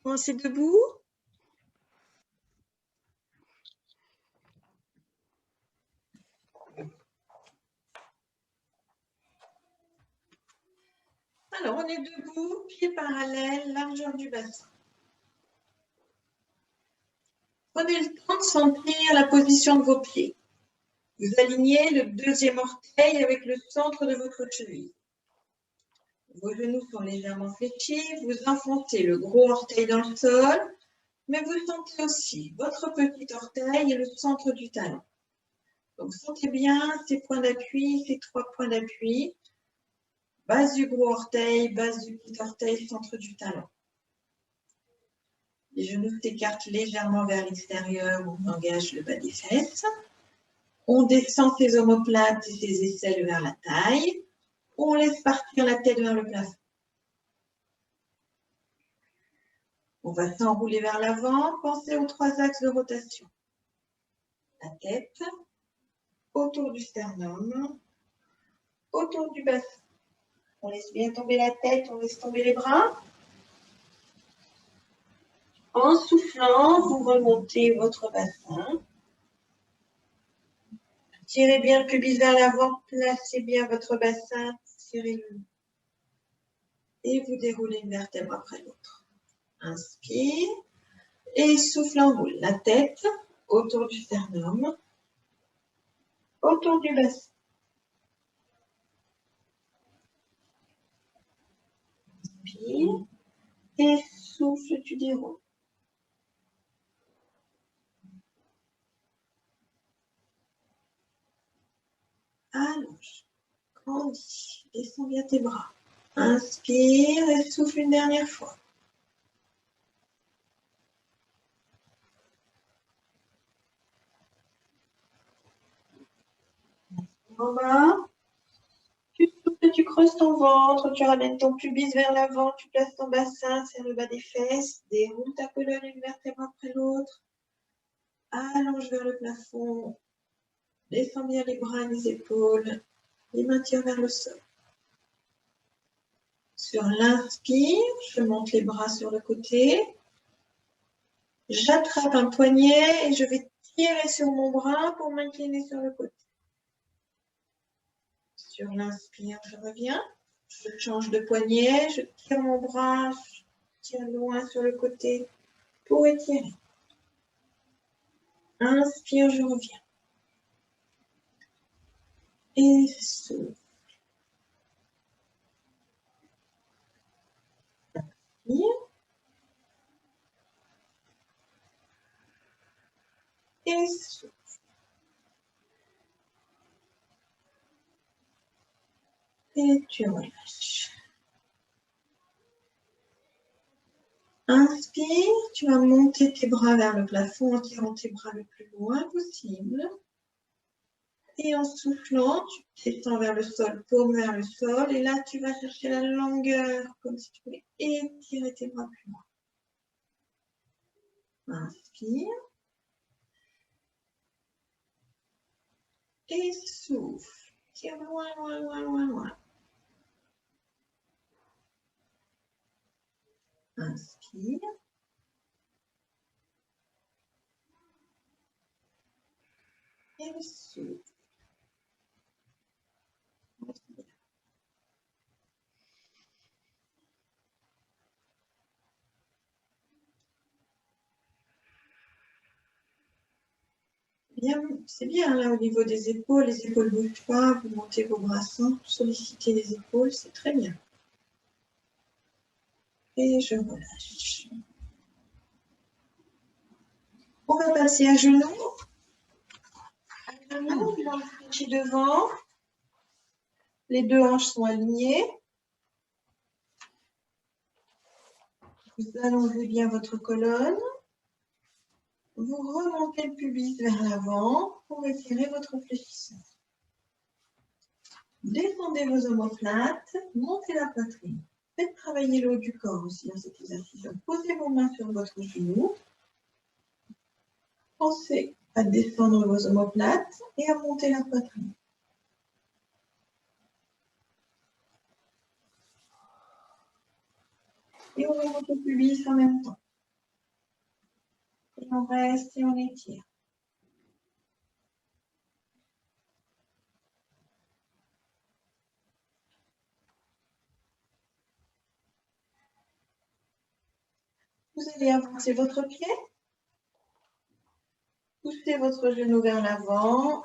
Commencez debout. Alors, on est debout, pieds parallèles, largeur du bassin. Prenez le temps de sentir la position de vos pieds. Vous alignez le deuxième orteil avec le centre de votre cheville. Vos genoux sont légèrement fléchis, vous enfoncez le gros orteil dans le sol, mais vous sentez aussi votre petit orteil et le centre du talon. Donc, sentez bien ces points d'appui, ces 3 points d'appui. Base du gros orteil, base du petit orteil, centre du talon. Les genoux s'écartent légèrement vers l'extérieur, on engage le bas des fesses. On descend ses omoplates et ses aisselles vers la taille. On laisse partir la tête vers le plafond. On va s'enrouler vers l'avant. Pensez aux 3 axes de rotation. La tête, autour du sternum, autour du bassin. On laisse bien tomber la tête, on laisse tomber les bras. En soufflant, vous remontez votre bassin. Tirez bien le pubis vers l'avant, placez bien votre bassin, tirez-le. Et vous déroulez une vertèbre après l'autre. Inspire et souffle, enroule la tête autour du sternum, autour du bassin. Inspire et souffle, tu déroules. Allonge, grandis, descends bien tes bras. Inspire et souffle une dernière fois. En bas. Tu souffles, tu creuses ton ventre, tu ramènes ton pubis vers l'avant, tu places ton bassin, serre le bas des fesses, déroule ta colonne une vertèbre après l'autre. Allonge vers le plafond. Descends bien les bras et les épaules. Les mains tirent vers le sol. Sur l'inspire, je monte les bras sur le côté. J'attrape un poignet et je vais tirer sur mon bras pour m'incliner sur le côté. Sur l'inspire, je reviens. Je change de poignet, je tire mon bras, je tire loin sur le côté pour étirer. Inspire, je reviens. Et souffle. Inspire. Et souffle. Et tu relâches. Inspire, tu vas monter tes bras vers le plafond en tirant tes bras le plus loin possible. Et en soufflant, tu descends vers le sol, paume vers le sol. Et là, tu vas chercher la longueur, comme si tu voulais étirer tes bras plus loin. Inspire. Et souffle. Tire loin, loin, loin, loin, loin. Inspire. Et souffle. C'est bien là au niveau des épaules, les épaules ne bougent pas, vous montez vos bras sans solliciter les épaules, c'est très bien. Et je relâche. On va passer à genoux. À genoux, jambes fléchies devant. Les 2 hanches sont alignées. Vous allongez bien votre colonne. Vous remontez le pubis vers l'avant pour étirer votre fléchissement. Descendez vos omoplates, montez la poitrine. Faites travailler le haut du corps aussi dans cet exercice. Posez vos mains sur votre genou. Pensez à descendre vos omoplates et à monter la poitrine. Et on remonte le pubis en même temps. on reste et on étire. Vous allez avancer votre pied. Poussez votre genou vers l'avant.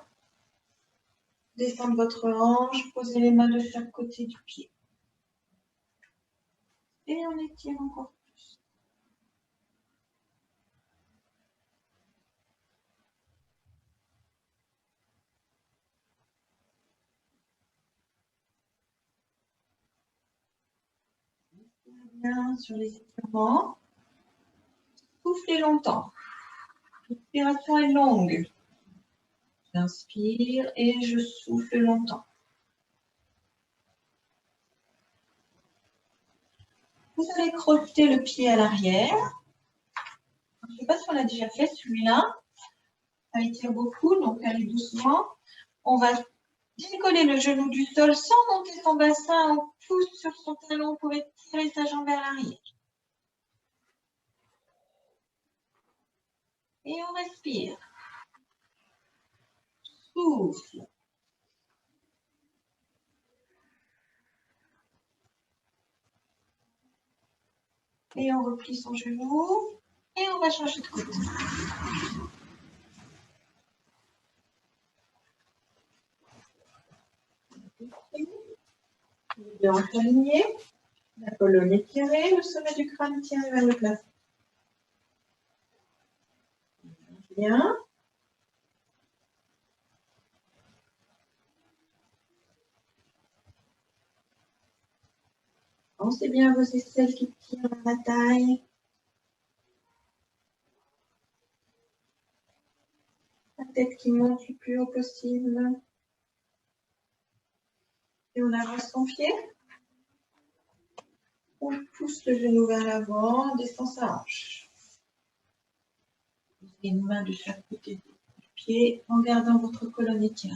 Descendre votre hanche. Posez les mains de chaque côté du pied. Et on étire encore plus. Bien sur les étirements. Soufflez longtemps. L'inspiration est longue. J'inspire et je souffle longtemps. Vous allez crocheter le pied à l'arrière. Je ne sais pas si on a déjà fait celui-là. Ça étire beaucoup, donc allez doucement. On va décoller le genou du sol sans monter son bassin. On pousse sur son talon. Vous pouvez tirer sa jambe vers l'arrière. Et on respire. Souffle. Et on replie son genou. Et on va changer de côté. Les hanches alignées. La colonne étirée. Le sommet du crâne tiré vers le plafond. Bien. Pensez bien à vos aisselles qui tirent vers la taille. La tête qui monte le plus haut possible. Et on avance son pied. On pousse le genou vers l'avant, descend sa hanche. Posez une main de chaque côté du pied en gardant votre colonne étirée.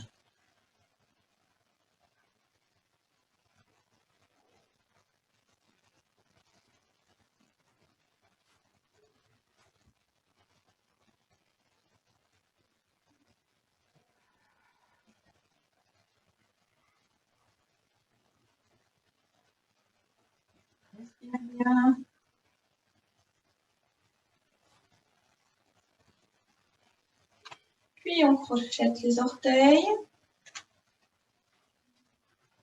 Respirez bien. Puis on crochette les orteils.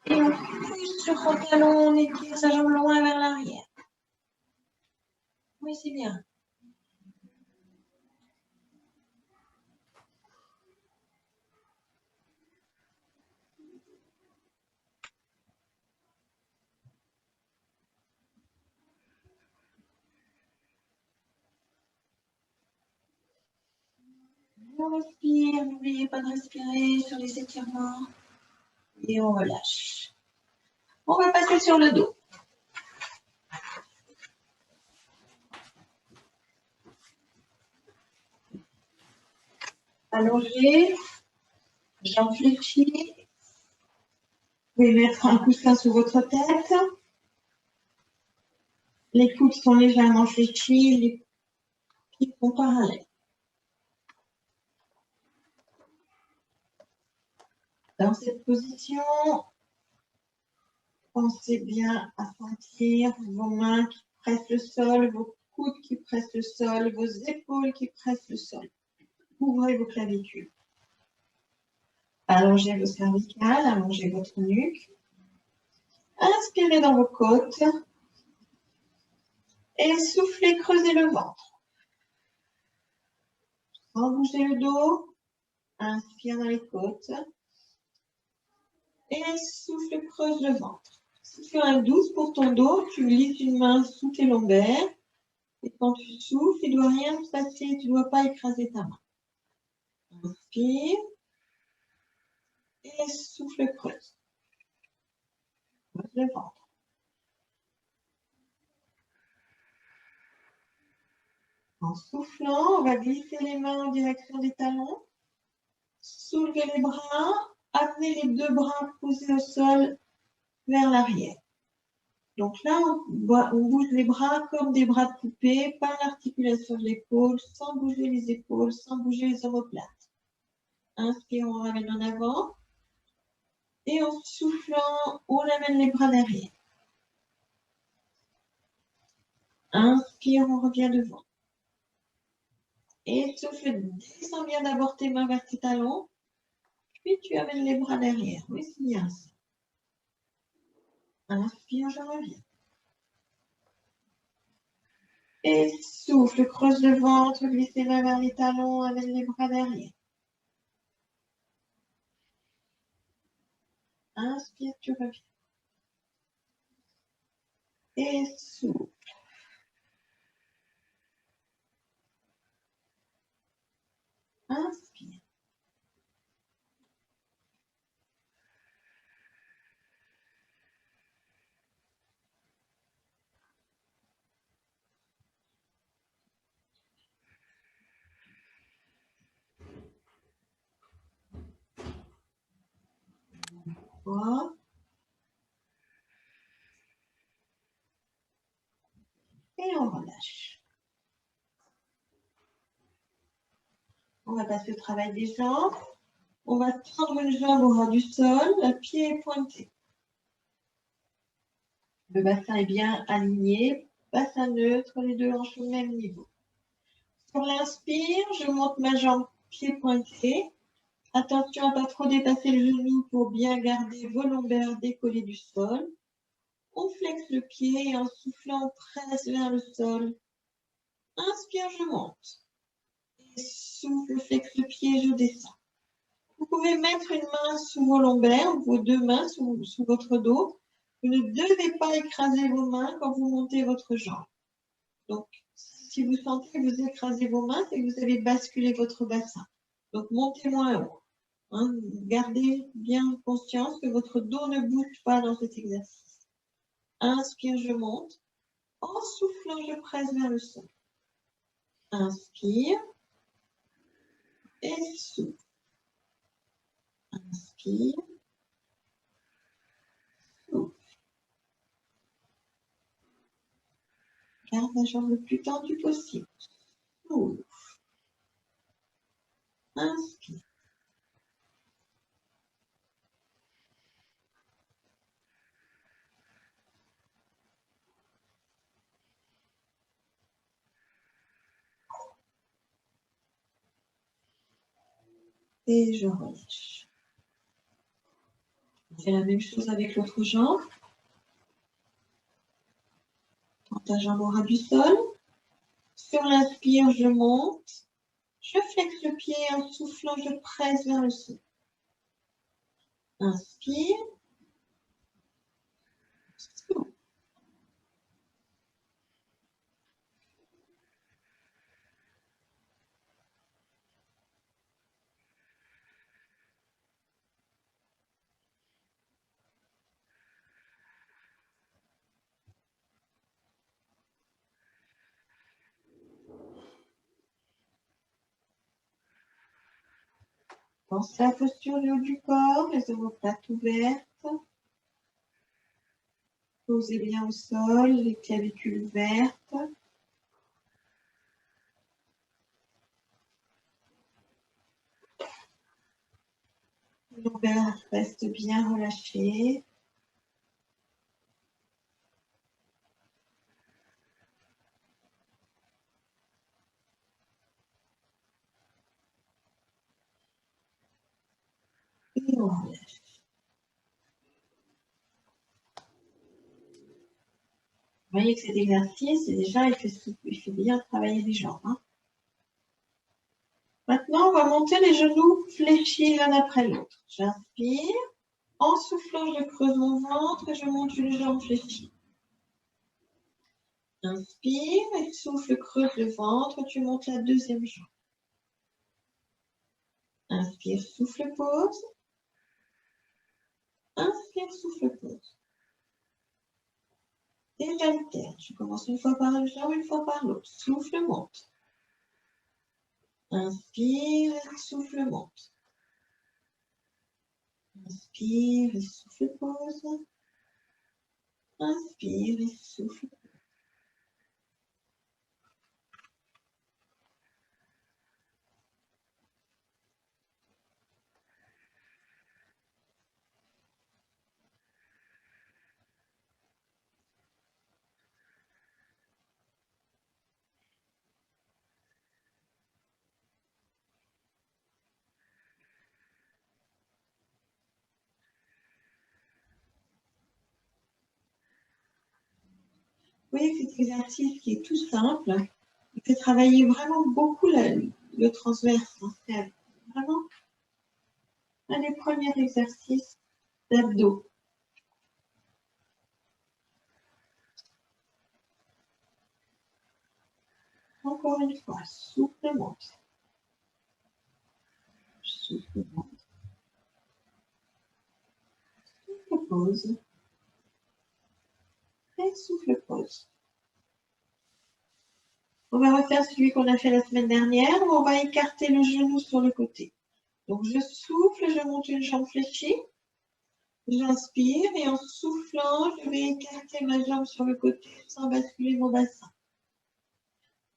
Et on pousse sur son talon, on étire sa jambe loin vers l'arrière. Oui, c'est bien. On respire, n'oubliez pas de respirer sur les étirements. Et on relâche. On va passer sur le dos. Allongé, jambes fléchies. Vous pouvez mettre un coussin sous votre tête. Les coudes sont légèrement fléchis, les pieds sont parallèles. Dans cette position, pensez bien à sentir vos mains qui pressent le sol, vos coudes qui pressent le sol, vos épaules qui pressent le sol. Ouvrez vos clavicules. Allongez vos cervicales, allongez votre nuque. Inspirez dans vos côtes. Et soufflez, creusez le ventre. Sans bouger le dos. Inspire dans les côtes. Et souffle, creuse le ventre. Si tu as un doute pour ton dos, tu glisses une main sous tes lombaires. Et quand tu souffles, il ne doit rien se passer. Tu ne dois pas écraser ta main. Inspire. Et souffle, creuse. Creuse le ventre. En soufflant, on va glisser les mains en direction des talons. Soulevez les bras. Amenez les deux bras posés au sol vers l'arrière. Donc là, on bouge les bras comme des bras de poupée, par l'articulation de l'épaule, sans bouger les épaules, sans bouger les omoplates. Inspire, on ramène en avant. Et en soufflant, on amène les bras derrière. Inspire, on revient devant. Et souffle, descends bien d'abord tes mains vers tes talons. Puis tu amènes les bras derrière. Oui, c'est bien ça. Inspire, je reviens. Et souffle, creuse le ventre, glisse les mains vers les talons, amène les bras derrière. Inspire, tu reviens. Et souffle. Inspire. Voilà. Et on relâche. On va passer au travail des jambes. On va prendre une jambe au ras du sol, le pied est pointé. Le bassin est bien aligné, bassin neutre, les deux hanches au même niveau. Sur l'inspire, je monte ma jambe pied pointé. Attention à ne pas trop dépasser le genou pour bien garder vos lombaires décollés du sol. On flexe le pied et en soufflant, on presse vers le sol. Inspire, je monte. Et souffle, flexe le pied, je descends. Vous pouvez mettre une main sous vos lombaires, vos deux mains sous votre dos. Vous ne devez pas écraser vos mains quand vous montez votre jambe. Donc, si vous sentez que vous écrasez vos mains, c'est que vous avez basculé votre bassin. Donc, montez moins haut. Hein, gardez bien conscience que votre dos ne bouge pas dans cet exercice. Inspire, je monte. En soufflant, je presse vers le sol. Inspire et souffle. Inspire. Souffle. Garde la jambe le plus tendue possible. Souffle. Inspire. Et je relâche. On fait la même chose avec l'autre jambe. Quand ta jambe au ras du sol. Sur l'inspire, je monte. Je flexe le pied en soufflant, je presse vers le sol. Inspire. Souffle. Pense à la posture du haut du corps, les omoplates ouvertes. Posez bien au sol, les clavicules ouvertes. Le lombaire reste bien relâché. Et on relâche. Vous voyez que cet exercice, déjà, il fait bien travailler les jambes. Hein. Maintenant, on va monter les genoux fléchis l'un après l'autre. J'inspire. En soufflant, je creuse mon ventre et je monte une jambe fléchie. Inspire et souffle, creuse le ventre, tu montes la deuxième jambe. Inspire, souffle, pause. Inspire, souffle, pause. Et j'alterne. Je commence une fois par une jambe, une fois par l'autre. Souffle, monte. Inspire et souffle, monte. Inspire et souffle, pause. Inspire et souffle. Vous voyez que cet exercice qui est tout simple, il fait travailler vraiment beaucoup le transverse. C'est vraiment un des premiers exercices d'abdos. Encore une fois, souffle, monte. Souffle, monte. Souffle, pause. Et souffle, pause. On va refaire celui qu'on a fait la semaine dernière où on va écarter le genou sur le côté. Donc, je souffle, je monte une jambe fléchie. J'inspire et en soufflant, je vais écarter ma jambe sur le côté sans basculer mon bassin.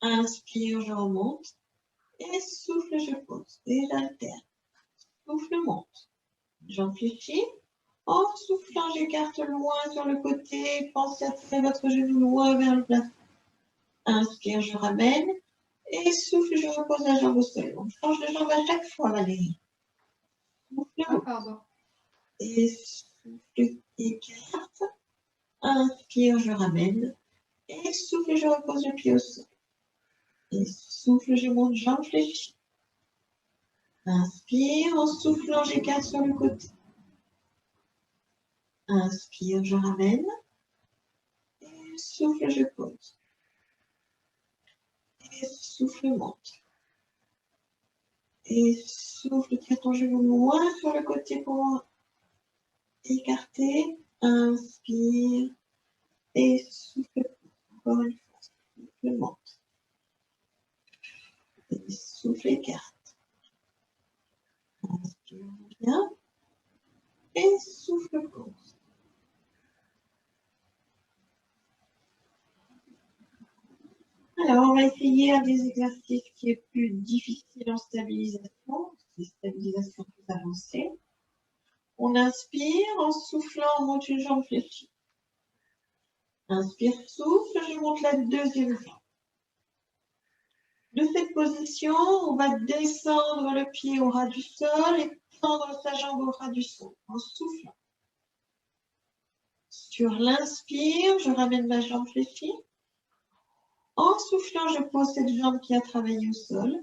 Inspire, je remonte. Et souffle, je pose. Et j'alterne. Souffle, monte. Jambe fléchie. En soufflant, j'écarte loin sur le côté. Pensez à tirer votre genou loin vers le plafond. Inspire, je ramène. Et souffle, je repose la jambe au sol. On change de jambe à chaque fois, Valérie. Souffle, pardon. et souffle, écarte. Inspire, je ramène. Et souffle, je repose le pied au sol. Et souffle, je monte, jambe fléchie. Inspire, en soufflant, j'écarte sur le côté. Inspire, je ramène. Et souffle, je pose. Et souffle, monte. Et souffle, tire ton genou loin sur le côté pour écarter. Inspire. Et souffle, encore une fois. Souffle, monte. Et souffle, écarte. Inspire, bien. Et souffle, pause. Alors, on va essayer un des exercices qui est plus difficile en stabilisation, c'est stabilisation plus avancée. On inspire, en soufflant, on monte une jambe fléchie. Inspire, souffle, je monte la deuxième jambe. De cette position, on va descendre le pied au ras du sol et tendre sa jambe au ras du sol en soufflant. Sur l'inspire, je ramène ma jambe fléchie. En soufflant, je pose cette jambe qui a travaillé au sol.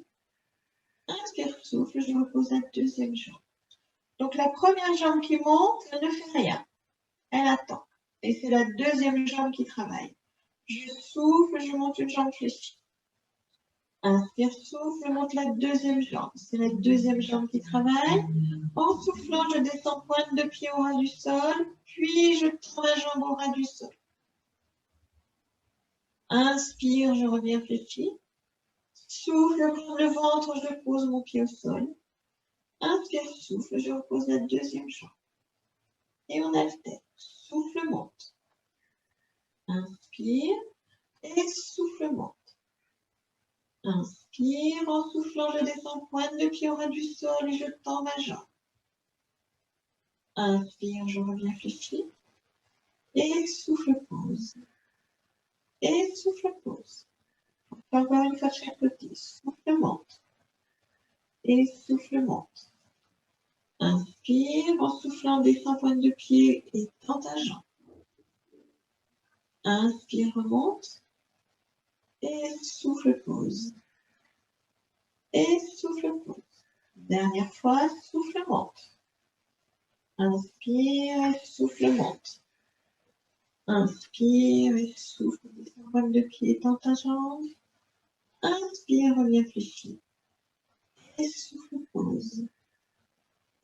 Inspire, souffle, je repose la deuxième jambe. Donc la première jambe qui monte, elle ne fait rien. Elle attend. Et c'est la deuxième jambe qui travaille. Je souffle, je monte une jambe fléchie. Inspire, souffle, je monte la deuxième jambe. C'est la deuxième jambe qui travaille. En soufflant, je descends pointe de pied au ras du sol, puis je tends la jambe au ras du sol. Inspire, je reviens fléchi. Souffle, je prends le ventre, je pose mon pied au sol. Inspire, souffle, je repose la deuxième jambe. Et on alterne. Souffle, monte. Inspire et souffle, monte. Inspire, en soufflant, je descends pointe de pied au ras du sol et je tends ma jambe. Inspire, je reviens fléchi. Et souffle, pause. Et souffle, pause. Encore une fois de chaque côté. Souffle, monte. Et souffle, monte. Inspire, en soufflant, descends pointe de pied et tends ta jambe. Inspire, remonte. Et souffle, pause. Et souffle, pause. Dernière fois, souffle, monte. Inspire, et souffle, monte. Inspire et souffle, descends pointe de pied, tends ta jambe. Inspire, reviens fléchi. Et souffle, pause.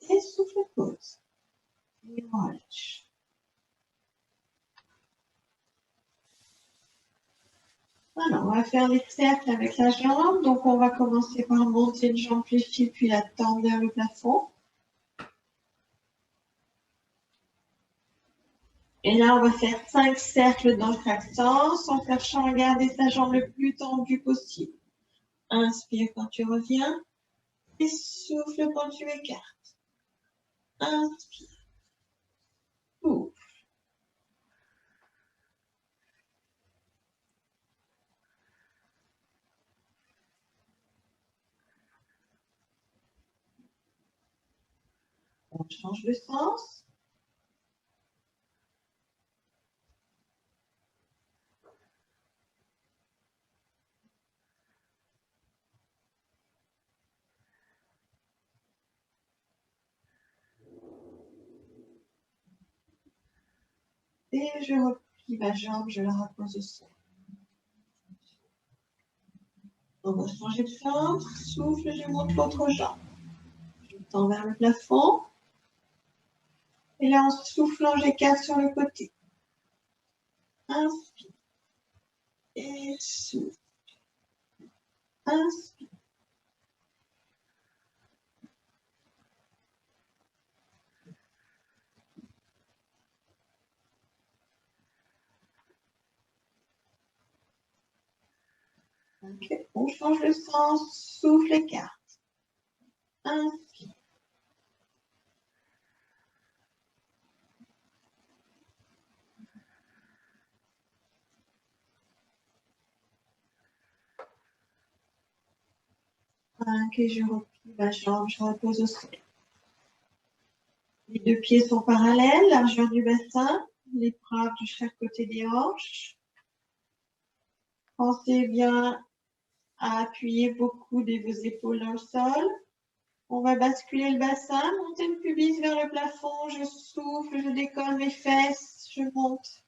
Et souffle, pause. Et relâche. Voilà, on va faire les cercles avec la jambe. Donc, on va commencer par monter une jambe fléchie, puis la tendre vers le plafond. Et là, on va faire 5 cercles dans chaque sens en cherchant à garder sa jambe le plus tendue possible. Inspire quand tu reviens et souffle quand tu écartes. Inspire. Souffle. On change de sens. Et je replie ma jambe, je la repose au sol. On va changer de centre. Souffle, je monte l'autre jambe. Je tends vers le plafond. Et là, en soufflant, j'écarte sur le côté. Inspire. Et souffle. Inspire. Ok, on change le sens. Souffle, écarte. Inspire. Et je replie ma jambe, je repose au sol. Les deux pieds sont parallèles, largeur du bassin, les bras de chaque côté des hanches. Pensez bien à appuyer beaucoup de vos épaules dans le sol. On va basculer le bassin, monter le pubis vers le plafond, je souffle, je décolle mes fesses, je monte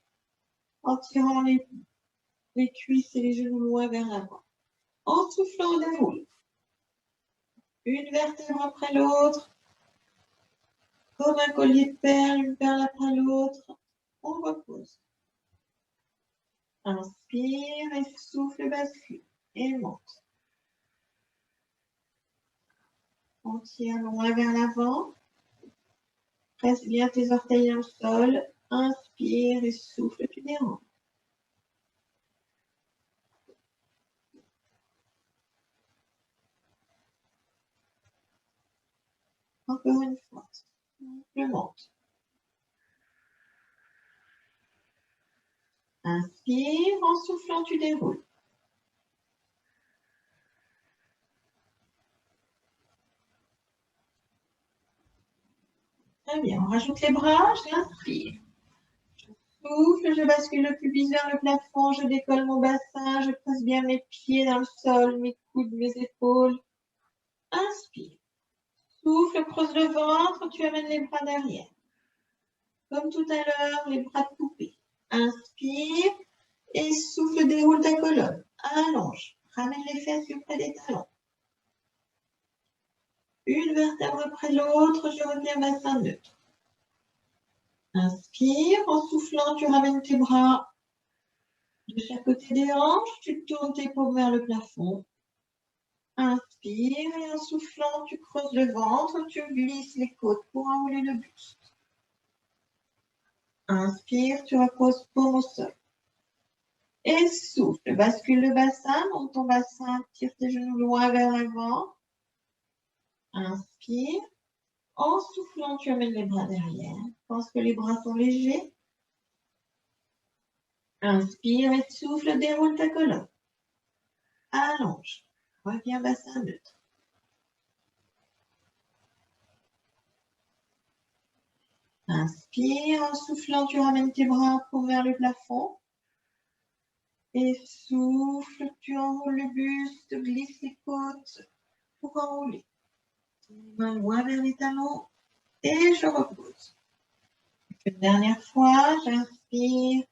en tirant les cuisses et les genoux loin vers l'avant. En soufflant, on déroule. Une vertèbre après l'autre, comme un collier de perles, une perle après l'autre. On repose. Inspire et souffle, bascule et monte. On tire loin vers l'avant. Presse bien tes orteils dans le sol. Inspire et souffle, tu déranges. Encore une fois. Je monte. Inspire, en soufflant, tu déroules. Très bien, on rajoute les bras, j'inspire. Je souffle, je bascule le pubis vers le plafond, je décolle mon bassin, je presse bien mes pieds dans le sol, mes coudes, mes épaules. Inspire. Souffle, creuse le ventre, tu amènes les bras derrière. Comme tout à l'heure, les bras de poupée. Inspire et souffle, déroule ta colonne. Allonge, ramène les fesses plus près des talons. Une vertèbre après l'autre, je reviens bassin neutre. Inspire, en soufflant, tu ramènes tes bras de chaque côté des hanches, tu tournes tes paumes vers le plafond. Inspire et en soufflant, tu creuses le ventre, tu glisses les côtes pour enrouler le buste. Inspire, tu reposes paume au sol. Et souffle, bascule le bassin, monte ton bassin, tire tes genoux loin vers l'avant. Inspire. En soufflant, tu amènes les bras derrière. Pense que les bras sont légers. Inspire et souffle, déroule ta colonne. Allonge. Reviens bassin neutre. Inspire, en soufflant, tu ramènes tes bras pour vers le plafond. Et souffle, tu enroules le buste, glisse les côtes pour enrouler. Main loin vers les talons et je repose. Une dernière fois, j'inspire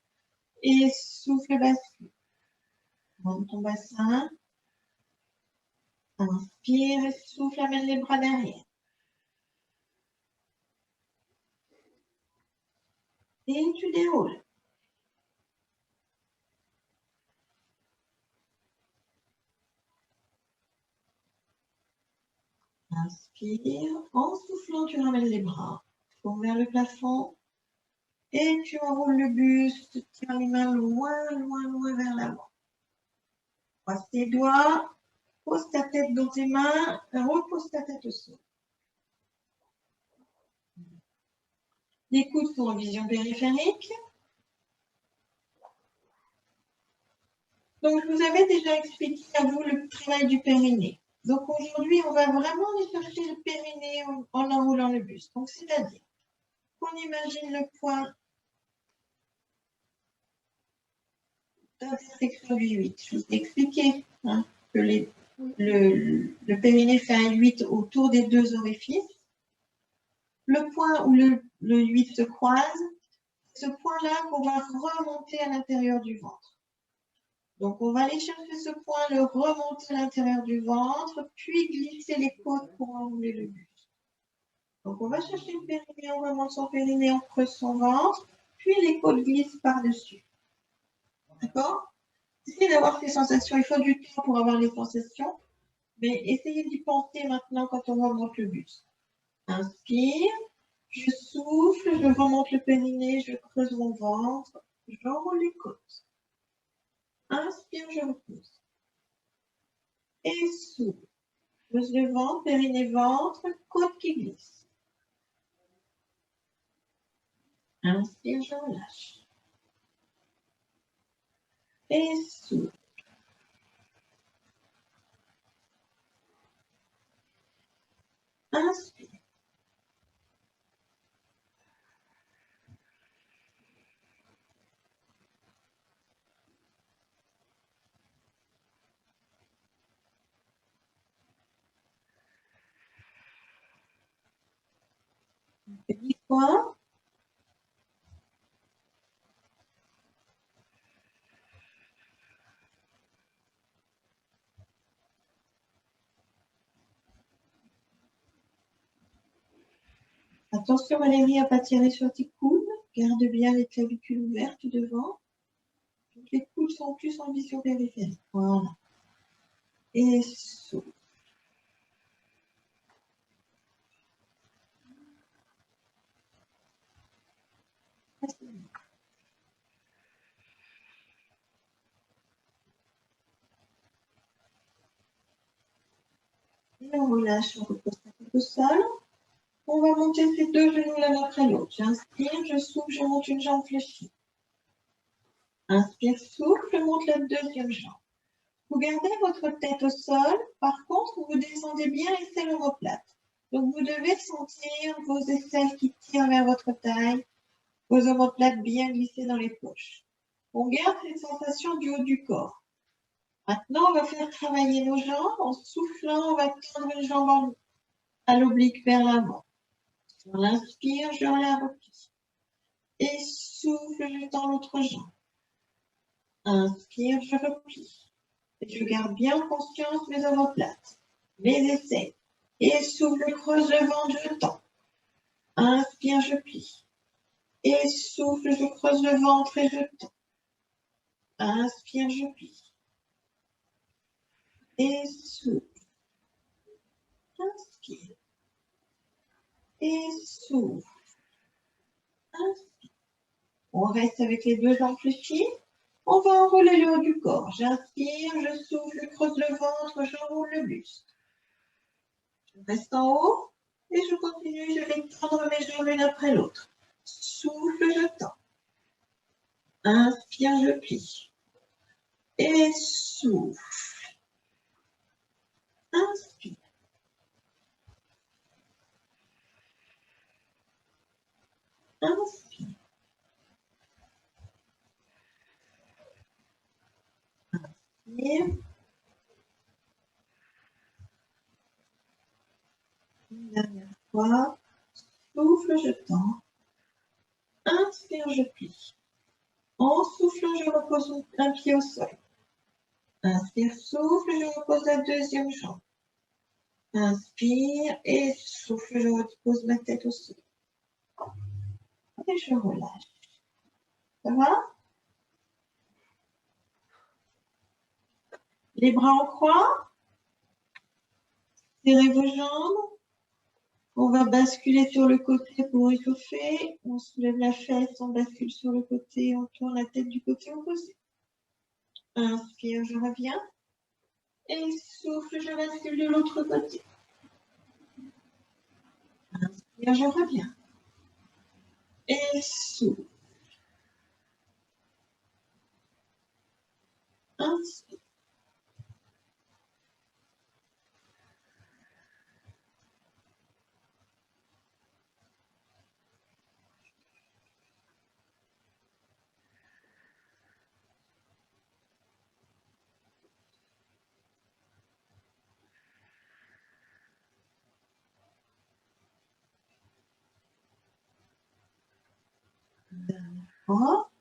et souffle, bascule. Monte ton bassin. Inspire et souffle, amène les bras derrière. Et tu déroules. Inspire. En soufflant, tu ramènes les bras. Pour vers le plafond. Et tu enroules le buste, tiens les mains loin, loin, loin vers l'avant. Croise tes doigts, pose ta tête dans tes mains, repose ta tête au sol. Les coudes sont en vision périphérique. Donc, je vous avais déjà expliqué à vous le travail du périnée. Donc, aujourd'hui, on va vraiment aller chercher le périnée en enroulant le buste. Donc, c'est-à-dire qu'on imagine le point d'intersection du 8. Je vous ai expliqué que le périnée fait un 8 autour des deux orifices. Le point où le 8 se croise, c'est ce point-là qu'on va remonter à l'intérieur du ventre. Donc, on va aller chercher ce point, le remonter à l'intérieur du ventre, puis glisser les côtes pour enrouler le buste. Donc, on va chercher le périnée, on remonte son périnée, on creuse son ventre, puis les côtes glissent par-dessus. D'accord? Essayez d'avoir ces sensations. Il faut du temps pour avoir les sensations, mais essayez d'y penser maintenant quand on remonte le buste. Inspire, je souffle, je remonte le périnée, je creuse mon ventre, j'enroule les côtes. Inspire, je repousse. Et souffle. Creuse le ventre, périnée, ventre, côte qui glisse. Inspire, je relâche. Et souffle. Inspire. Petit point. Attention Valérie à ne pas tirer sur tes coudes. Garde bien les clavicules ouvertes devant. Les coudes sont plus en vision périphérique. Voilà. Et souffle. Et on relâche, on repose la tête au sol. On va monter ces deux genoux l'un après l'autre. J'inspire, je souffle, je monte une jambe fléchie. Inspire, souffle, je monte la deuxième jambe. Vous gardez votre tête au sol. Par contre, vous descendez bien l'aisselle omoplate. Donc, vous devez sentir vos aisselles qui tirent vers votre taille, vos omoplates bien glissées dans les poches. On garde cette sensation du haut du corps. Maintenant, on va faire travailler nos jambes. En soufflant, on va tendre une jambe à l'oblique vers l'avant. On inspire, je la replie. Et souffle, je tends l'autre jambe. Inspire, je replie. Et je garde bien conscience mes omoplates, mes aisselles. Et souffle, je creuse le ventre, je tends. Inspire, je plie. Et souffle, je creuse le ventre et je tends. Inspire, je plie. Et souffle. Inspire. Et souffle. Inspire. On reste avec les deux jambes fléchies. On va enrouler le haut du corps. J'inspire, je souffle, je creuse le ventre, j'enroule le buste. Je reste en haut et je continue, je vais tendre mes jambes l'une après l'autre. Souffle, je tends. Inspire, je plie. Et souffle. Inspire. Inspire. Inspire. Une dernière fois. Souffle, je tends. Inspire, je plie. En soufflant, je repose un pied au sol. Inspire, souffle, je repose la deuxième jambe. Inspire et souffle, je repose ma tête au sol. Et je relâche. Ça va? Les bras en croix. Serrez vos jambes. On va basculer sur le côté pour échauffer. On soulève la fesse, on bascule sur le côté, on tourne la tête du côté opposé. Inspire, je reviens. Et souffle, je bascule de l'autre côté. Inspire, je reviens. Et souffle. Inspire. Dernière fois.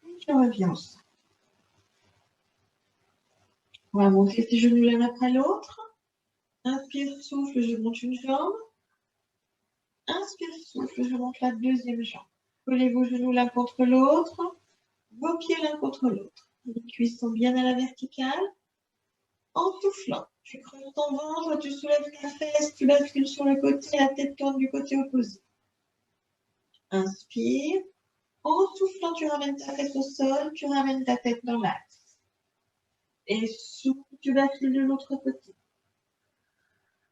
Et je reviens au sol. On va monter ses genoux l'un après l'autre. Inspire, souffle, je monte une jambe. Inspire, souffle, je monte la deuxième jambe. Collez vos genoux l'un contre l'autre, vos pieds l'un contre l'autre. Les cuisses sont bien à la verticale. En soufflant, tu creuses ton ventre, tu soulèves ta fesse, tu bascules sur le côté, la tête tourne du côté opposé. Inspire. En soufflant, tu ramènes ta fesse au sol, tu ramènes ta tête dans l'axe. Et souffle, tu bascules de l'autre côté.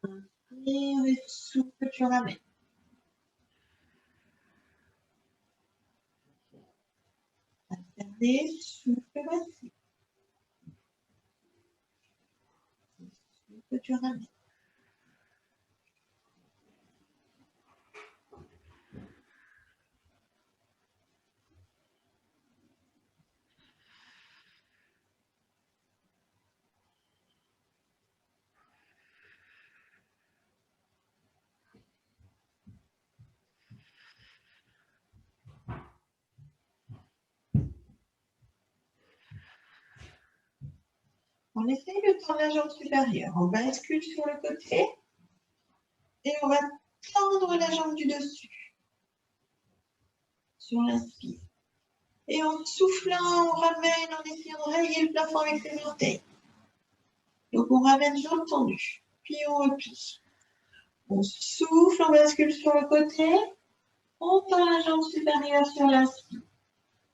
Inspire et souffle, tu ramènes. Alternez, souffle, bascule. Souffle, tu ramènes. On essaye de tendre la jambe supérieure. On bascule sur le côté et on va tendre la jambe du dessus sur l'inspire. Et en soufflant, on ramène en essayant de rayer le plafond avec les orteils. Donc on ramène jambe tendue, puis on replie. On souffle, on bascule sur le côté, on tend la jambe supérieure sur l'inspire.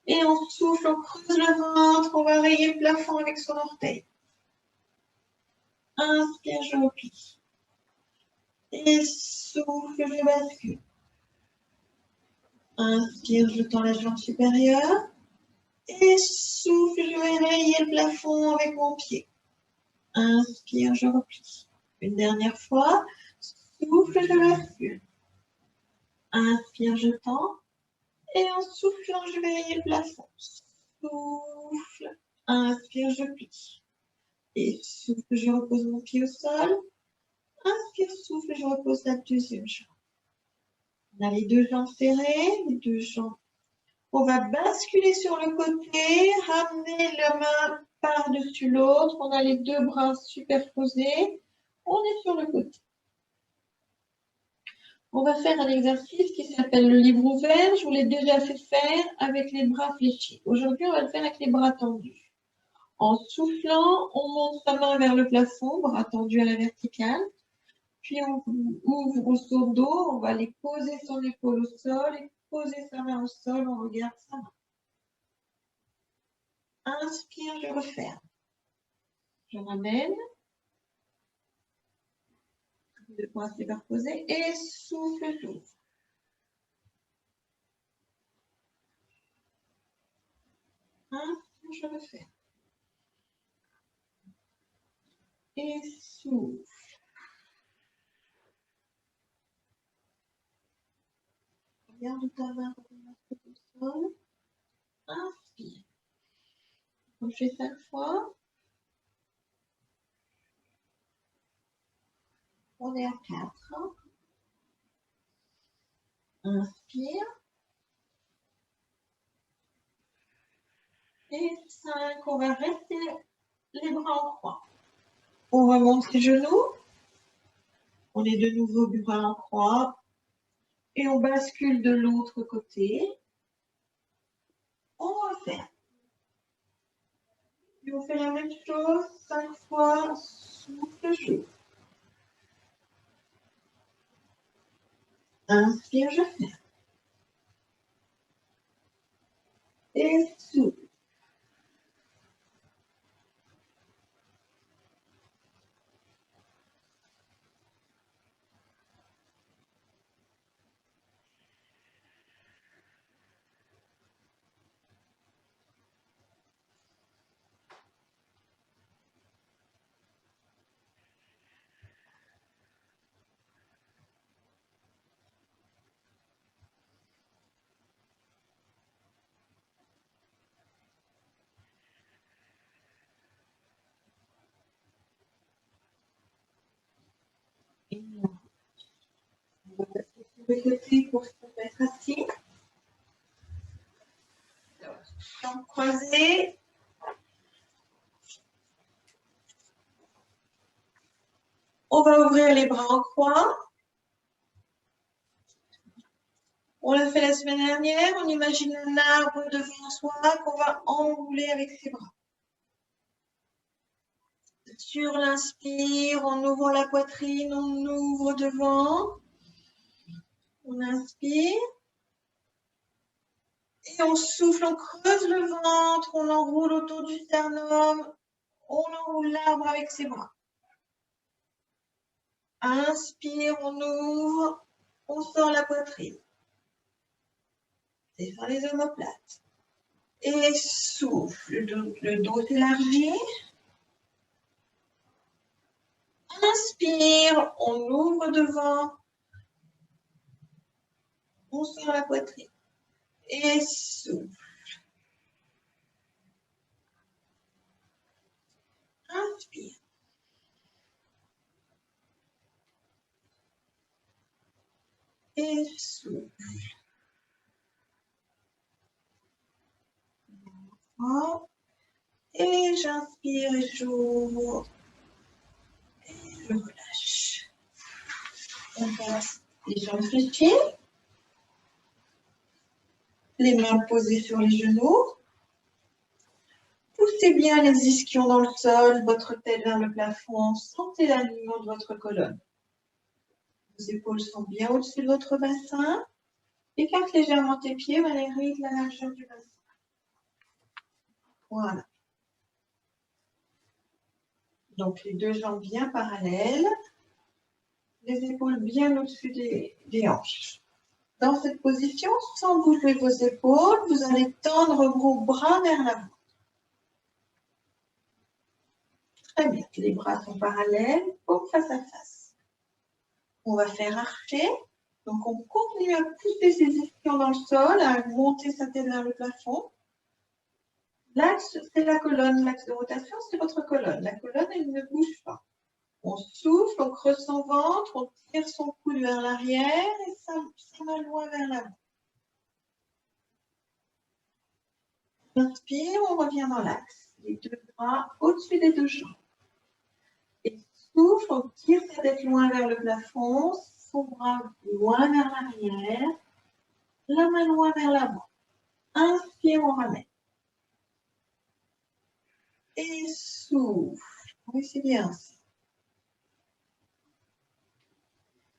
Et on souffle, on creuse le ventre, on va rayer le plafond avec son orteil. Inspire, je replie. Et souffle, je bascule. Inspire, je tends la jambe supérieure. Et souffle, je vais rayer le plafond avec mon pied. Inspire, je replie. Une dernière fois. Souffle, je bascule. Inspire, je tends. Et en soufflant, je vais rayer le plafond. Souffle. Inspire, je plie. Et souffle, je repose mon pied au sol. Inspire, souffle, je repose la deuxième jambe. On a les deux jambes serrées, les deux jambes. On va basculer sur le côté, ramener la main par-dessus l'autre. On a les deux bras superposés. On est sur le côté. On va faire un exercice qui s'appelle le livre ouvert. Je vous l'ai déjà fait faire avec les bras fléchis. Aujourd'hui, on va le faire avec les bras tendus. En soufflant, on monte sa main vers le plafond, bras tendus à la verticale. Puis on ouvre son dos, on va aller poser son épaule au sol et poser sa main au sol, on regarde sa main. Inspire, je referme. Je ramène. Deux points superposés et souffle, j'ouvre. Inspire, je referme. Et souffle. Regarde ta main au sol. Inspire. On fait 5 fois. On est à 4. Inspire. Et 5. On va rester les bras en croix. On remonte les genoux. On est de nouveau bras en croix. Et on bascule de l'autre côté. On va faire Puis on fait la même chose 5 fois, souffle chaud. Inspire, je ferme. Et souffle. Et on va passer sur le côté pour se mettre assis. Jambes croisées. On va ouvrir les bras en croix. On l'a fait la semaine dernière. On imagine un arbre devant soi qu'on va enrouler avec ses bras. Sur l'inspire, en ouvrant la poitrine, on ouvre devant. On inspire. Et on souffle, on creuse le ventre, on enroule autour du sternum. On enroule l'arbre avec ses bras. Inspire, on ouvre, on sort la poitrine. C'est faire les omoplates. Et souffle, le dos s'élargit. Inspire, on ouvre devant. On sort la poitrine. Et souffle. Inspire. Et souffle. Et j'inspire et j'ouvre. Et je relâche. On passe les jambes fléchies. Les mains posées sur les genoux. Poussez bien les ischions dans le sol, votre tête vers le plafond. Sentez l'alignement de votre colonne. Vos épaules sont bien au-dessus de votre bassin. Écarte légèrement tes pieds, Valérie, de la largeur du bassin. Voilà. Donc, les deux jambes bien parallèles. Les épaules bien au-dessus des hanches. Dans cette position, sans bouger vos épaules, vous allez tendre vos bras vers l'avant. Très bien. Les bras sont parallèles, paume face à face. On va faire archer. Donc, on continue à pousser ses ischions dans le sol, à monter sa tête vers le plafond. L'axe, c'est la colonne. L'axe de rotation, c'est votre colonne. La colonne, elle ne bouge pas. On souffle, on creuse son ventre, on tire son coude vers l'arrière et ça va loin vers l'avant. Inspire, on revient dans l'axe. Les deux bras au-dessus des deux jambes. Et souffle, on tire sa tête loin vers le plafond, son bras loin vers l'arrière, la main loin vers l'avant. Inspire, on ramène. Et souffle. Oui, c'est bien ça.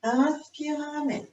Inspire, ramène.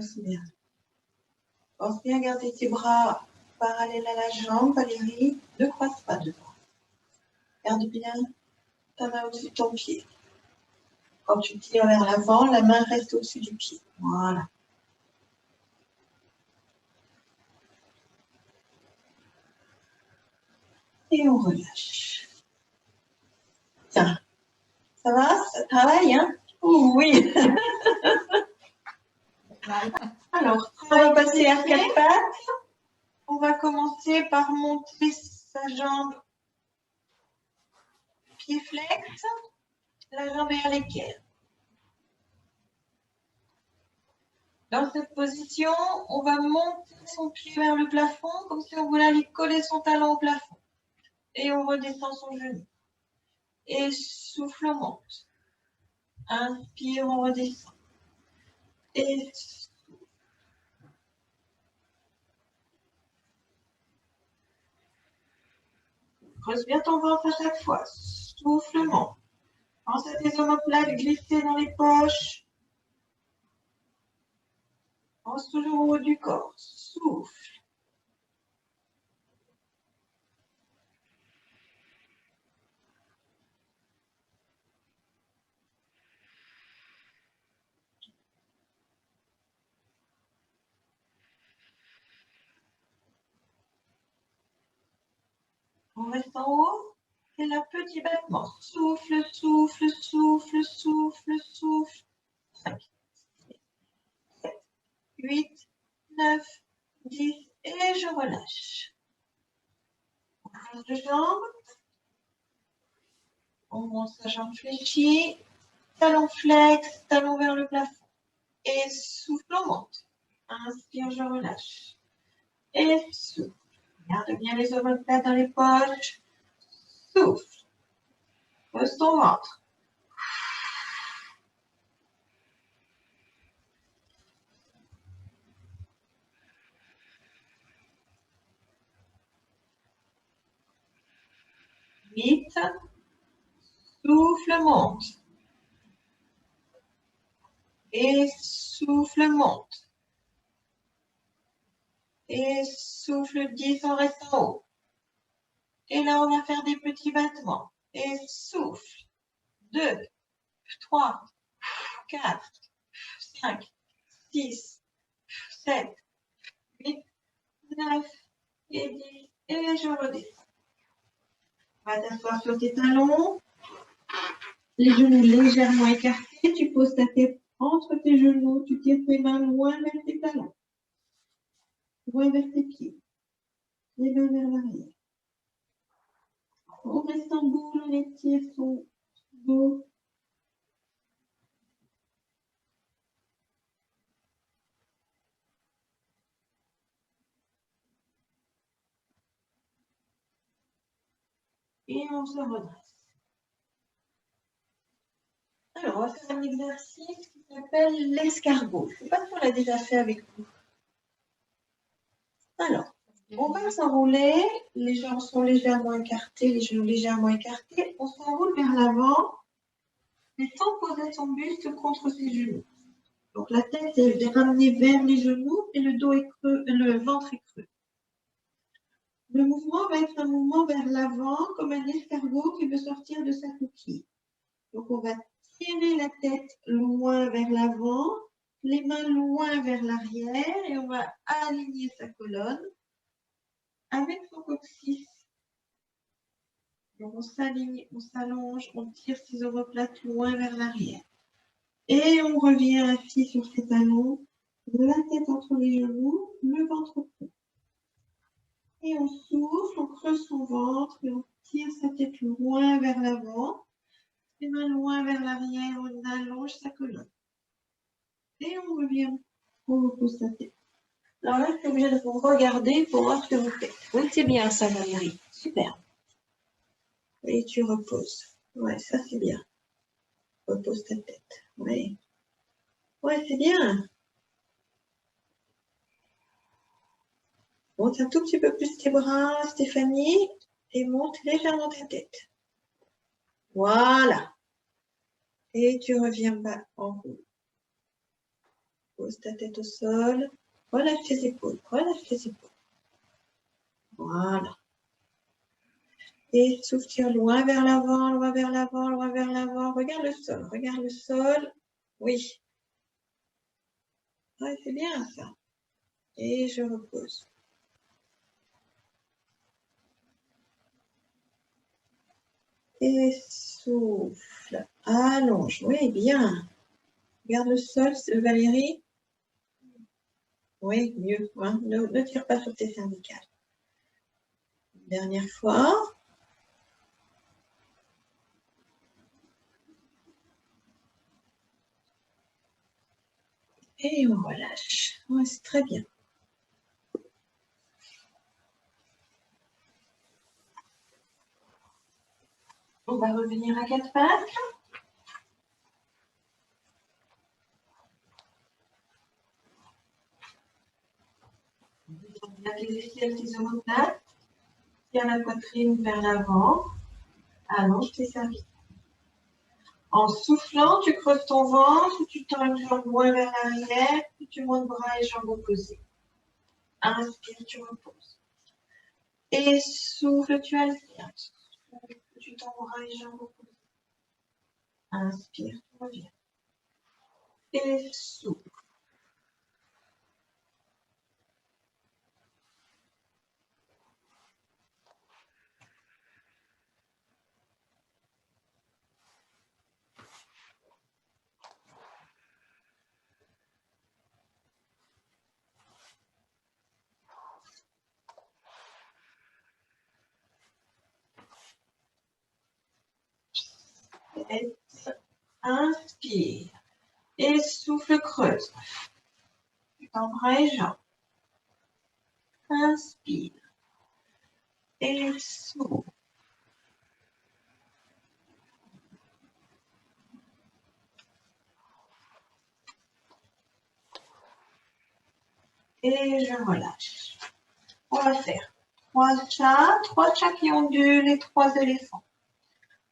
C'est bien. Pense bien à garder tes bras parallèles à la jambe, Valérie. Ne croise pas devant. Garde bien ta main au-dessus de ton pied. Quand tu tires vers l'avant, la main reste au-dessus du pied. Voilà. Et on relâche. Tiens, ça va? Ça travaille, hein? Oui. Alors, On va passer à quatre pattes. On va commencer par monter sa jambe pied flex, la jambe est à l'équerre. Dans cette position, on va monter son pied vers le plafond comme si on voulait aller coller son talon au plafond. Et on redescend son genou. Et souffle, on monte. Inspire, on redescend. Et creuse bien ton ventre à chaque fois. Souffle, monte. Pense à tes omoplates glissées dans les poches. Pense toujours au haut du corps. Souffle. On reste en haut. C'est le petit battement. Souffle, souffle, souffle, souffle, souffle. 5, 7, 8, 9, 10. Et je relâche. On change de jambe. On monte sa jambe fléchie. Talon flex, talon vers le plafond. Et souffle, on monte. Inspire, je relâche. Et souffle. Garde bien les omoplates dans les poches. Souffle. Pose ton ventre. Vite. Souffle, monte. Et souffle, monte. Et souffle 10, on reste en haut. Et là, on va faire des petits battements. Et souffle. 2, 3, 4, 5, 6, 7, 8, 9 et 10. Et je redescends. On va t'asseoir sur tes talons. Les genoux légèrement écartés. Tu poses ta tête entre tes genoux. Tu tires tes mains loin vers tes talons. Loin vers tes pieds. Les mains vers l'arrière. On reste en boule, on étire son dos. Et on se redresse. Alors, on va faire un exercice qui s'appelle l'escargot. Je ne sais pas si on l'a déjà fait avec vous. Alors, on va s'enrouler. Les jambes sont légèrement écartées, les genoux légèrement écartés. On s'enroule vers l'avant, mais sans poser son buste contre ses genoux. Donc, la tête est ramenée vers les genoux et le dos est creux, le ventre est creux. Le mouvement va être un mouvement vers l'avant, comme un escargot qui veut sortir de sa coquille. Donc, on va tirer la tête loin vers l'avant, les mains loin vers l'arrière et on va aligner sa colonne avec son coccyx. Donc, on s'aligne, on s'allonge, on tire ses omoplates loin vers l'arrière. Et on revient assis sur ses talons, la tête entre les genoux, le ventre creux. Et on souffle, on creuse son ventre et on tire sa tête loin vers l'avant. Les mains loin vers l'arrière, on allonge sa colonne. Et on revient, on repose sa tête. Alors là, je suis obligée de vous regarder pour voir ce que vous faites. Oui, c'est bien ça, Valérie. Super. Et tu reposes. Ouais, ça c'est bien. Repose ta tête. Oui. Ouais, c'est bien. Monte un tout petit peu plus tes bras, Stéphanie, et monte légèrement ta tête. Voilà. Et tu reviens bas en haut. Pose ta tête au sol. Relâche tes épaules. Relâche tes épaules. Voilà. Et souffle, tire loin vers l'avant, loin vers l'avant, loin vers l'avant. Regarde le sol. Regarde le sol. Oui. Ouais, c'est bien ça. Et je repose. Et souffle. Allonge. Oui, bien. Regarde le sol, Valérie. Oui, mieux. Hein. Ne tire pas sur tes cervicales. Dernière fois. Et on relâche. Ouais, c'est très bien. On va revenir à quatre pattes. Bien les aisselles, tes omoplates. Tiens la poitrine vers l'avant. Allonge tes cervicales. En soufflant, tu creuses ton ventre, tu tends une jambe moins vers l'arrière, puis tu montes bras et jambes opposées. Inspire, tu reposes. Et souffle, tu alternes. Tu tends bras et jambes opposées. Inspire, tu reviens. Et souffle. Inspire. Et souffle, creuse. Tu tends bras et jambes. Inspire. Et souffle. Et je relâche. On va faire 3 chats qui ondulent et 3 éléphants.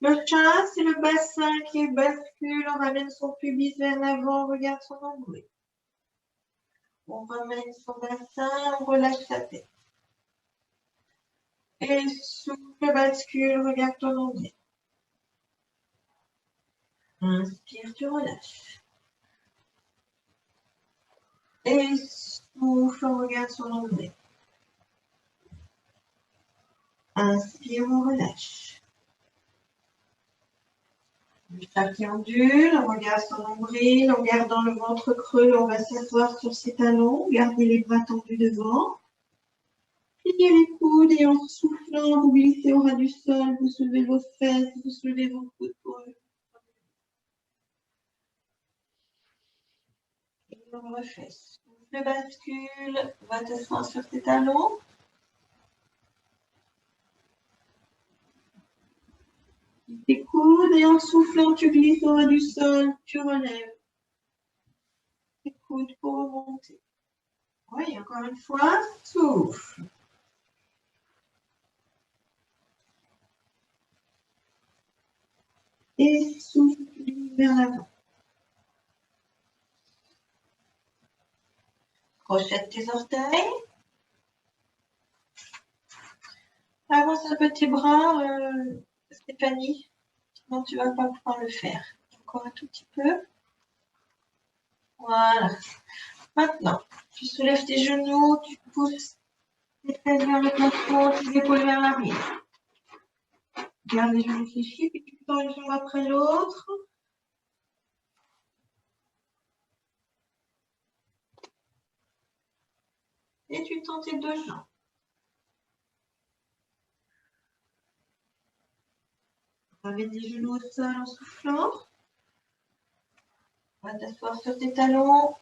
Le chat, c'est le bassin qui bascule, on ramène son pubis vers l'avant, on regarde son nombril. On ramène son bassin, on relâche sa tête. Et souffle, bascule, regarde ton nombril. Inspire, tu relâches. Et souffle, on regarde son nombril. Inspire, on relâche. Le chat qui ondule, on regarde son nombril, on garde dans le ventre creux, on va s'asseoir sur ses talons, garder les bras tendus devant. Pliez les coudes et en soufflant, vous glissez au ras du sol, vous soulevez vos fesses, vous soulevez vos coudes pour et on refait. Souffle, bascule, va t'asseoir sur tes talons. Tes coudes et en soufflant, tu glisses au ras du sol, tu relèves. Tes coudes pour remonter. Oui, encore une fois, souffle. Et souffle vers l'avant. Crochette tes orteils. Avance un peu tes bras, Stéphanie. Sinon, tu ne vas pas pouvoir le faire. Encore un tout petit peu. Voilà. Maintenant, tu soulèves tes genoux, tu pousses tes fesses vers le plafond, tes épaules vers l'arrière. Garde les genoux fléchis, puis tu tends une jambe après l'autre. Et tu tends tes deux jambes. Ramène les genoux au sol en soufflant. On va t'asseoir sur tes talons,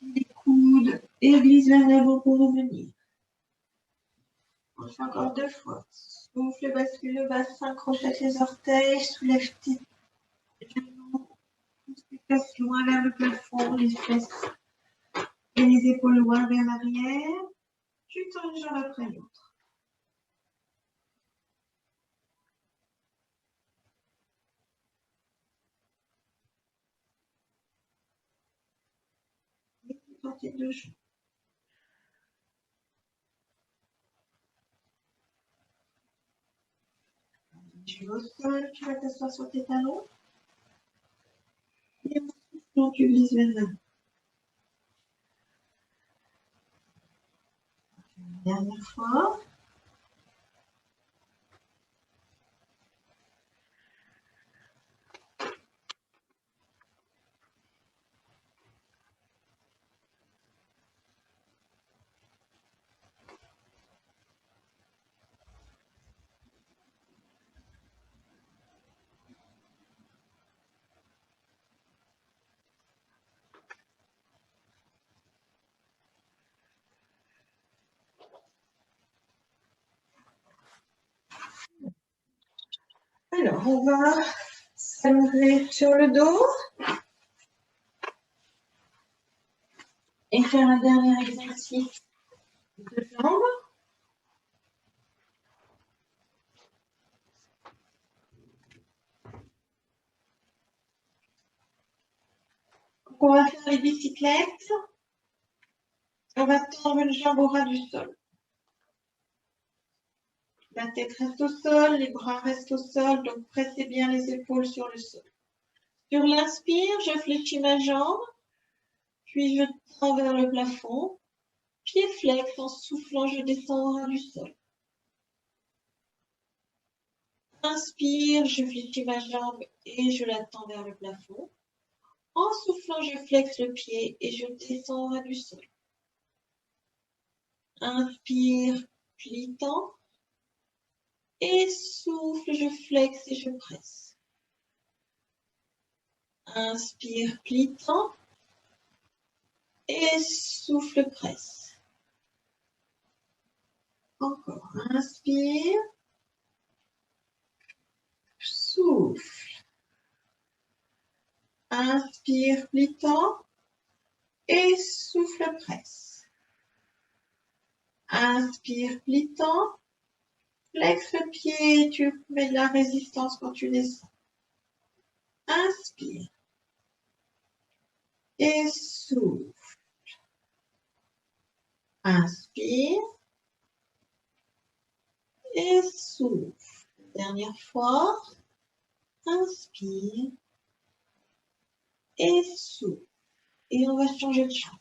les coudes et glisse vers l'avant pour revenir. On fait encore 2 fois. Souffle, bascule le bassin, crochette les orteils, soulève tes genoux, pousse tes fesses loin vers le plafond, les fesses et les épaules loin vers l'arrière. Tu tends une jambe après l'autre. Et tu tends tes deux jambes. Tu vas au sol, tu vas t'asseoir sur tes talons. Et en soufflant, tu glisses vers l'avant. Dernière fois. Alors, on va s'allonger sur le dos et faire un dernier exercice de jambes. Donc, on va faire les bicyclettes. On va tendre une jambe au ras du sol. La tête reste au sol, les bras restent au sol, donc pressez bien les épaules sur le sol. Sur l'inspire, je fléchis ma jambe, puis je tends vers le plafond. Pied flex, en soufflant, je descends au ras du sol. Inspire, je fléchis ma jambe et je la tends vers le plafond. En soufflant, je flexe le pied et je descends au ras du sol. Inspire, plie, tends. Et souffle, je flexe et je presse. Inspire, plie, tends. Et souffle, presse. Encore. Inspire. Souffle. Inspire, plie, tends. Et souffle, presse. Inspire, plie, tends. Flexe le pied, tu mets de la résistance quand tu descends. Inspire. Et souffle. Inspire. Et souffle. Dernière fois. Inspire. Et souffle. Et on va changer de jambe.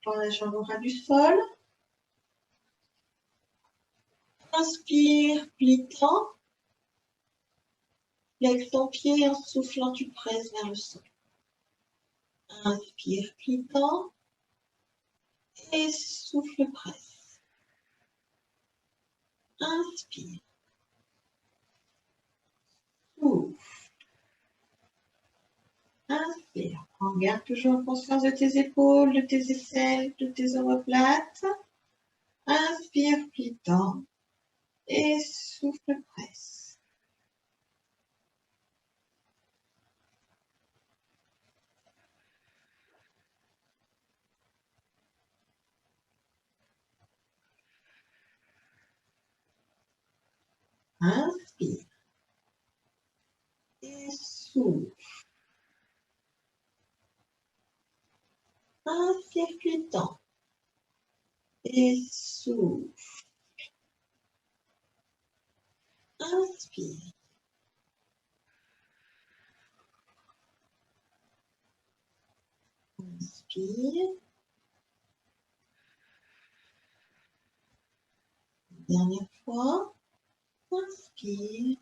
Prends la jambe au ras du sol. Inspire, plie, tends. Flexe ton pied, en soufflant, tu presses vers le sol. Inspire, plie, tends. Et souffle, presse. Inspire. Souffle. Inspire. Prends garde toujours conscience de tes épaules, de tes aisselles, de tes omoplates. Inspire, plie, tends. Et souffle, presse. Inspire. Et souffle. Inspire, plie, tends. Et souffle. Inspire. Inspire. Dernière fois. Inspire.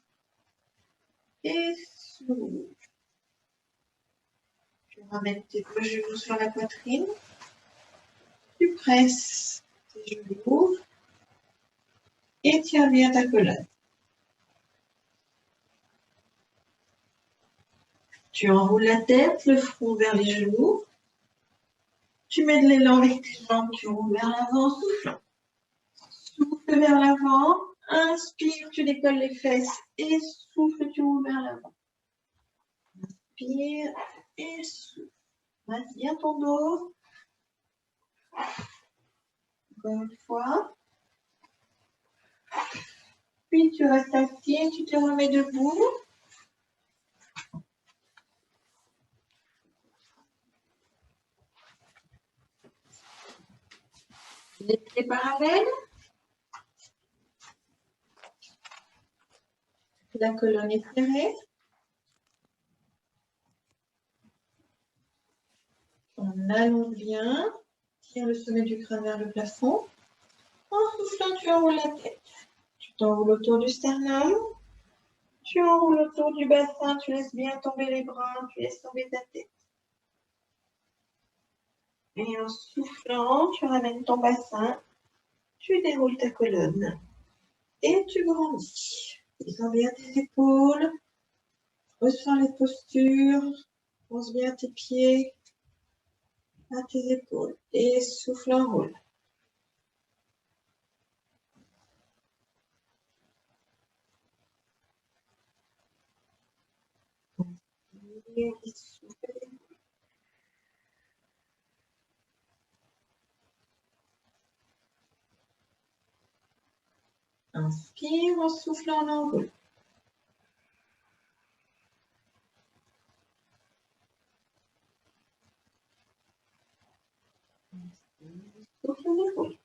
Et souffle. Tu ramènes tes deux genoux sur la poitrine. Tu presses tes genoux. Et tiens bien ta colonne. Tu enroules la tête, le front vers les genoux. Tu mets de l'élan avec tes jambes, tu roules vers l'avant en soufflant. Souffle vers l'avant. Inspire, tu décolles les fesses. Et souffle, tu roules vers l'avant. Inspire et souffle. Masse bien ton dos. Encore une fois. Puis tu restes assis et tu te remets debout. Les pieds parallèles. La colonne est serrée. On allonge bien. Tire le sommet du crâne vers le plafond. En soufflant, tu enroules la tête. Tu t'enroules autour du sternum. Tu enroules autour du bassin. Tu laisses bien tomber les bras. Tu laisses tomber ta tête. Et en soufflant, tu ramènes ton bassin. Tu déroules ta colonne. Et tu grandis. Descends bien tes épaules. Ressens les postures. Pose bien tes pieds à tes épaules. Et souffle, enroule. Inspire en soufflant en enroule. Souffle en enroule.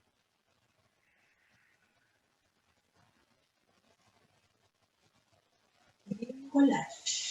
Et relâche.